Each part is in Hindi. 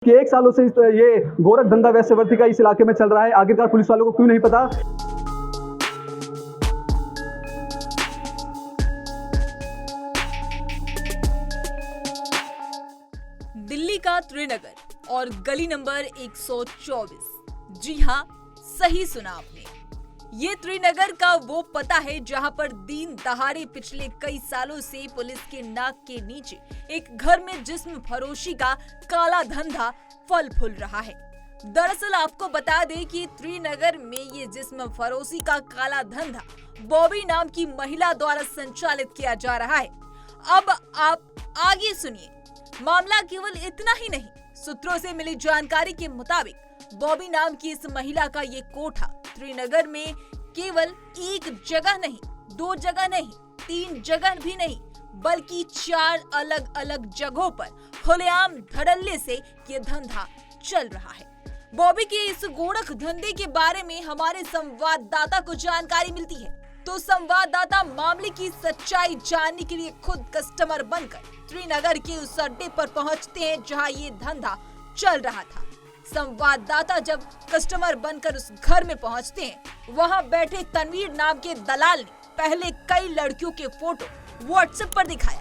कि एक सालों से ये गोरख धंधा वैश्यवृत्ति का इस इलाके में चल रहा है। आखिरकार पुलिस वालों को क्यों नहीं पता? दिल्ली का त्रिनगर और गली नंबर 124। जी हाँ, सही सुना आपने। ये त्रिनगर का वो पता है जहाँ पर दिन दहाड़े पिछले कई सालों से पुलिस के नाक के नीचे एक घर में जिस्म फरोशी का काला धंधा फल फूल रहा है। दरअसल आपको बता दें कि त्रिनगर में ये जिस्म फरोशी का काला धंधा बॉबी नाम की महिला द्वारा संचालित किया जा रहा है। अब आप आगे सुनिए। मामला केवल इतना ही नहीं, सूत्रों से मिली जानकारी के मुताबिक बॉबी नाम की इस महिला का ये कोठा त्रिनगर में केवल एक जगह नहीं, दो जगह नहीं, तीन जगह भी नहीं, बल्कि 4 अलग अलग जगहों पर खुलेआम धड़ल्ले से ये धंधा चल रहा है। बॉबी के इस गोरख धंधे के बारे में हमारे संवाददाता को जानकारी मिलती है, तो संवाददाता मामले की सच्चाई जानने के लिए खुद कस्टमर बनकर त्रिनगर के उस अड्डे पर पहुंचते हैं जहां ये धंधा चल रहा था। संवाददाता जब कस्टमर बनकर उस घर में पहुंचते हैं, वहां बैठे तनवीर नाम के दलाल ने पहले कई लड़कियों के फोटो व्हाट्सएप पर दिखाया।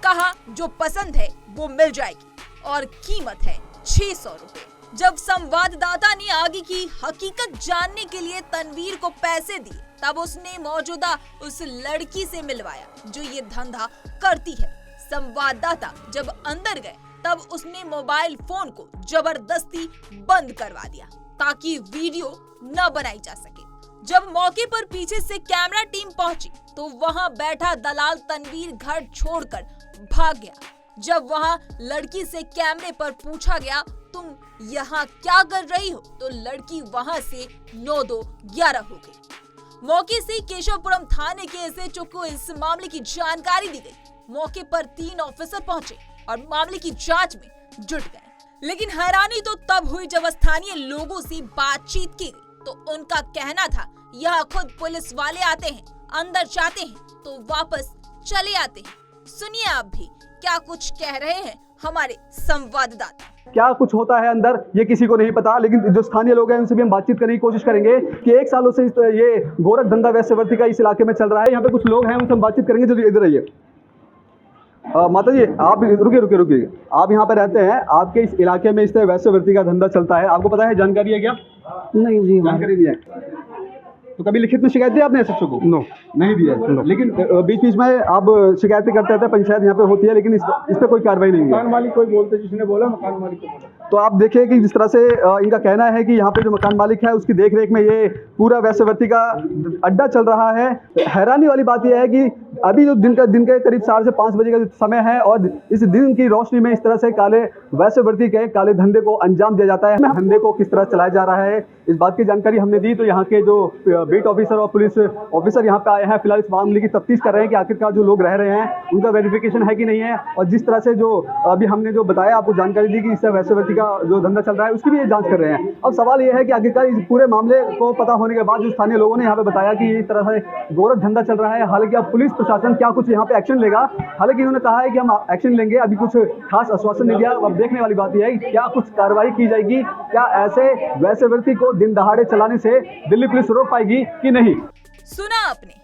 कहा जो पसंद है वो मिल जाएगी और कीमत है 600 रुपए। जब संवाददाता ने आगे की हकीकत जानने के लिए तनवीर को पैसे दिए, तब उसने मौजूदा उस लड़की से मिलवाया जो ये धंधा करती है। संवाददाता जब अंदर गए तब उसने मोबाइल फोन को जबरदस्ती बंद करवा दिया ताकि वीडियो न बनाई जा सके। जब मौके पर पीछे से कैमरा टीम पहुंची तो वहां बैठा दलाल तनवीर घर छोड़कर भाग गया। जब वहां लड़की से कैमरे पर पूछा गया तुम यहाँ क्या कर रही हो, तो लड़की वहां से 9-2-11 हो गई। मौके से केशवपुरम थाने के एसएचओ को इस मामले की जानकारी दी गई। मौके पर 3 ऑफिसर पहुंचे और मामले की जांच में जुट गए। लेकिन हैरानी तो तब हुई जब स्थानीय लोगों से बातचीत की गई तो उनका कहना था यहाँ खुद पुलिस वाले आते हैं, अंदर जाते हैं तो वापस चले आते हैं। सुनिए आप भी क्या कुछ कह रहे हैं हमारे संवाददाता। क्या कुछ होता है अंदर ये किसी को नहीं पता, लेकिन जो स्थानीय लोग हैं उनसे भी हम बातचीत करने की कोशिश करेंगे कि एक सालों से ये गोरख धंधा वैश्यवृत्ति का इस इलाके में चल रहा है। यहाँ पे कुछ लोग हैं, उनसे हम बातचीत करेंगे। जल्दी इधर आइए। माता जी, आप रुकिए। आप यहाँ पे रहते हैं, आपके इस इलाके में इस तरह वैश्यवृत्ति का धंधा चलता है, आपको पता है, जानकारी है क्या? नहीं जी, जानकारी नहीं है। तो कभी लिखित में शिकायत दी आपने एसएचओ को? नो, नहीं दी है। No. लेकिन बीच बीच में आप शिकायतें करते रहते हैं, पंचायत यहाँ पे होती है, लेकिन इस पे कोई कार्रवाई नहीं है। मकान मालिक कोई बोलते, जिसने बोला मकान मालिक को बोला। तो आप देखिए कि जिस तरह से इनका कहना है कि यहाँ पे जो मकान मालिक है उसकी देखरेख में ये पूरा वैश्यवृत्ति का अड्डा चल रहा है। हैरानी वाली बात यह है कि अभी जो दिन के करीब 4 से 5 बजे का जो समय है और इस दिन की रोशनी में इस तरह से काले वैश्यवृत्ति के काले धंधे को अंजाम दिया जाता है। धंधे को किस तरह चलाया जा रहा है, इस बात की जानकारी हमने दी। तो यहाँ के जो बीट ऑफिसर और पुलिस ऑफिसर यहाँ पे आए हैं, फिलहाल इस मामले की तफ्तीश कर रहे हैं कि आखिरकार जो लोग रह रहे हैं उनका वेरिफिकेशन है कि नहीं है। और जिस तरह से जो अभी हमने जो बताया, आपको जानकारी दी कि इससे वैश्यवृत्ति का जो धंधा चल रहा है उसकी भी ये जांच कर रहे हैं। अब सवाल ये है कि आखिरकार इस पूरे मामले को पता होने के बाद जो स्थानीय लोगों ने यहाँ पे बताया कि इस तरह से गोरख धंधा चल रहा है। हालांकि अब पुलिस प्रशासन क्या कुछ यहाँ पे एक्शन लेगा, हालांकि इन्होंने कहा है कि हम एक्शन लेंगे, अभी कुछ खास आश्वासन नहीं दिया। अब देखने वाली बात यह है कि क्या कुछ कार्रवाई की जाएगी, क्या ऐसे वैश्यवृत्ति को दिन दहाड़े चलाने से दिल्ली पुलिस रोक पाएगी कि नहीं। सुना आपने,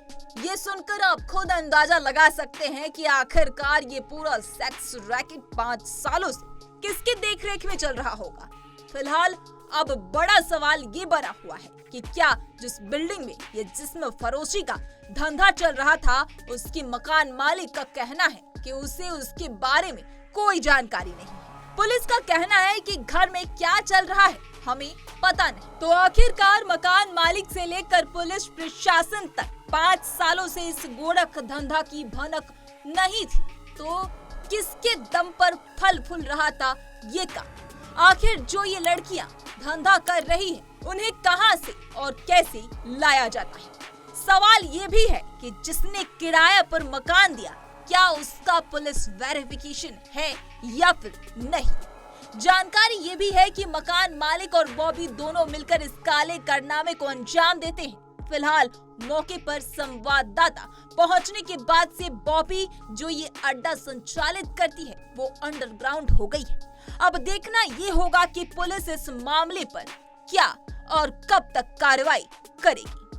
ये सुनकर आप खुद अंदाजा लगा सकते हैं कि आखिरकार ये पूरा सेक्स रैकेट 5 सालों से किसके देखरेख में चल रहा होगा। फिलहाल अब बड़ा सवाल ये बना हुआ है कि क्या जिस बिल्डिंग में ये जिस्म फरोशी का धंधा चल रहा था उसके मकान मालिक का कहना है कि उसे उसके बारे में कोई जानकारी नहीं है। पुलिस का कहना है कि घर में क्या चल रहा है हमें पता नहीं। तो आखिरकार मकान मालिक से लेकर पुलिस प्रशासन तक 5 सालों से इस गोरख धंधा की भनक नहीं थी, तो किसके दम पर फल फूल रहा था ये काम। आखिर जो ये लड़कियां धंधा कर रही हैं, उन्हें कहां से और कैसे लाया जाता है। सवाल ये भी है कि जिसने किराया पर मकान दिया, क्या उसका पुलिस वेरिफिकेशन है या फिर नहीं। जानकारी ये भी है कि मकान मालिक और बॉबी दोनों मिलकर इस काले कारनामे को अंजाम देते हैं। फिलहाल मौके पर संवाददाता पहुंचने के बाद से बॉबी जो ये अड्डा संचालित करती है वो अंडरग्राउंड हो गई है। अब देखना ये होगा कि पुलिस इस मामले पर क्या और कब तक कार्रवाई करेगी।